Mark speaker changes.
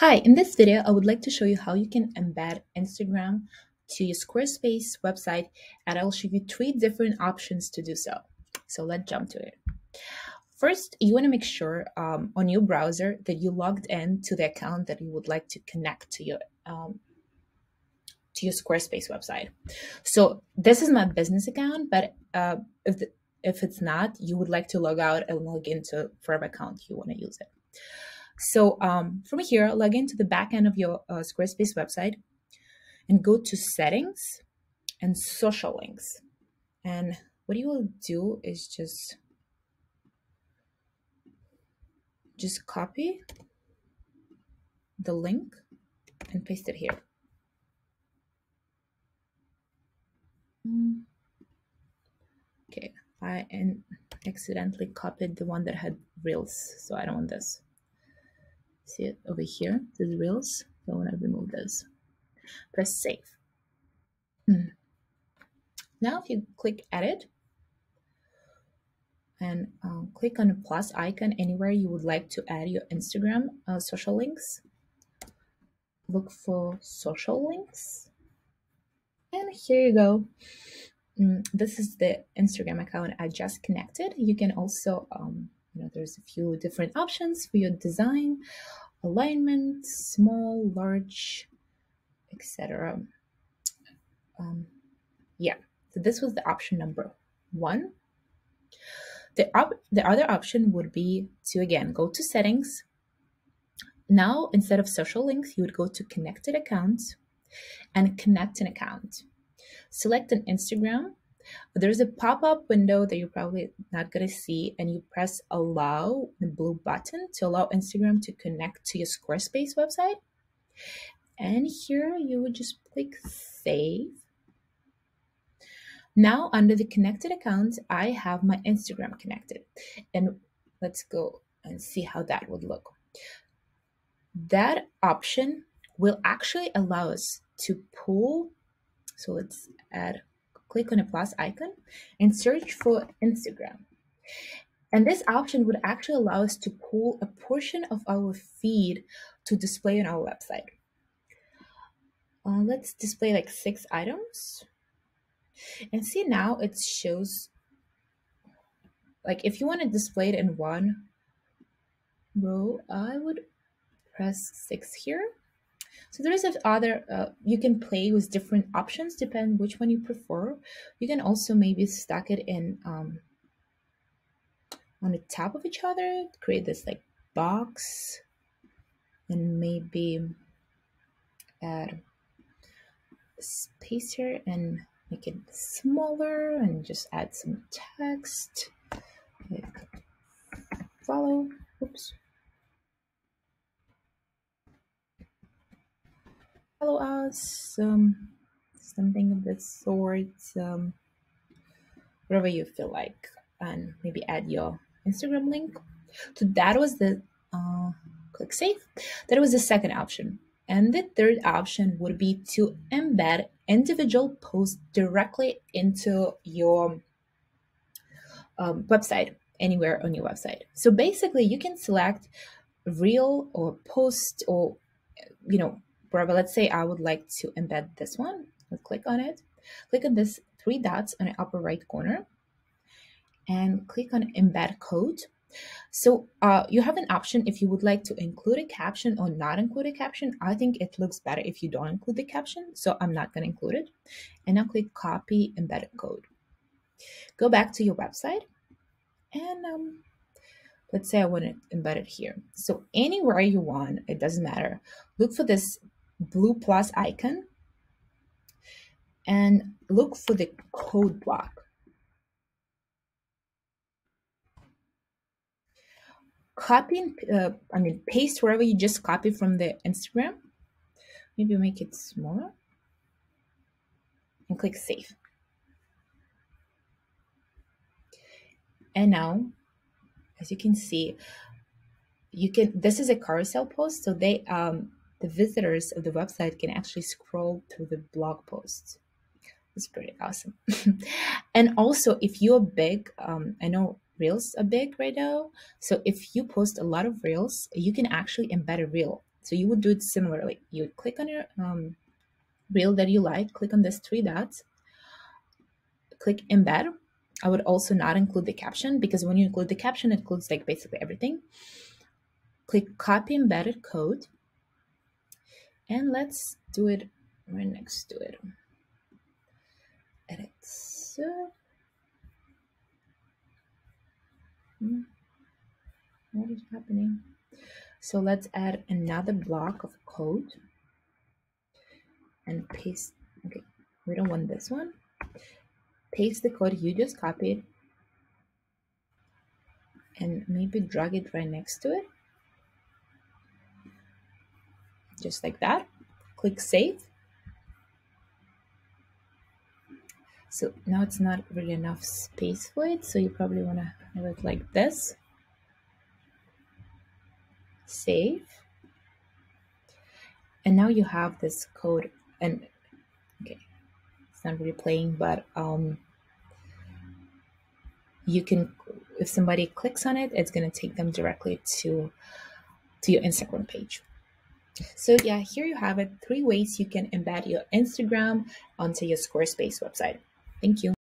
Speaker 1: Hi, in this video, I would like to show you how you can embed Instagram to your Squarespace website, and I'll show you 3 different options to do so. So let's jump to it. First, you want to make sure on your browser that you logged in to the account that you would like to connect to your Squarespace website. So this is my business account, but if it's not, you would like to log out and log into whatever account you want to use it. So from here, log into the back end of your Squarespace website and go to Settings and Social Links. And what you will do is just copy the link and paste it here. Okay, I accidentally copied the one that had Reels, so I don't want this. See it over here, there's Reels, so I want to remove this. Press Save. Now if you click Edit and click on the plus icon anywhere you would like to add your Instagram social links, look for social links, and here you go. This is the Instagram account I just connected. You can also, there's a few different options for your design, alignment, small, large, etc. Yeah, so this was the option number 1. The other option would be to, again, go to Settings. Now, instead of social links, you would go to Connected Accounts and Connect an Account. Select an Instagram. There's a pop-up window that you're probably not going to see, and you press Allow, the blue button, to allow Instagram to connect to your Squarespace website. And here you would just click Save. Now, under the connected accounts, I have my Instagram connected. And let's go and see how that would look. That option will actually allow us to pull. So let's click on the plus icon and search for Instagram. And this option would actually allow us to pull a portion of our feed to display on our website. Let's display like 6 items. And see, now it shows, like if you want to display it in one row, I would press 6 here. So there is other, you can play with different options, depend which one you prefer. You can also maybe stack it in on the top of each other, create this like box, and maybe add space here and make it smaller and just add some text, like follow, follow us, something of that sort, whatever you feel like, and maybe add your Instagram link. So that was the click Save. That was the second option. And the third option would be to embed individual posts directly into your website, anywhere on your website. So basically, you can select reel or post or, wherever. Let's say I would like to embed this one. Let's click on it. Click on this 3 dots on the upper right corner and click on Embed Code. So you have an option if you would like to include a caption or not include a caption. I think it looks better if you don't include the caption, so I'm not going to include it. And now click Copy Embedded Code. Go back to your website and let's say I want to embed it here. So anywhere you want, it doesn't matter. Look for this blue plus icon and look for the code block. Copy and paste wherever you just copied from the Instagram. Maybe make it smaller and click Save. And now, as you can see, this is a carousel post, so the visitors of the website can actually scroll through the blog posts. It's pretty awesome. And also, if you're big, I know Reels are big right now. So if you post a lot of Reels, you can actually embed a Reel So you would do it similarly. You would click on your reel that you like, click on these three dots, click embed. I would also not include the caption, because when you include the caption, it includes like basically everything. Click copy embedded code, and let's do it right next to it. Edit. What is happening? So let's add another block of code and paste. Okay, we don't want this one. Paste the code you just copied and maybe drag it right next to it. Just like that. Click save. So now it's not really enough space for it, so you probably want to have it like this. Save. And now you have this code, and okay, it's not really playing, but you can, if somebody clicks on it, it's going to take them directly to your Instagram page. So yeah, here you have it, 3 ways you can embed your Instagram onto your Squarespace website. Thank you.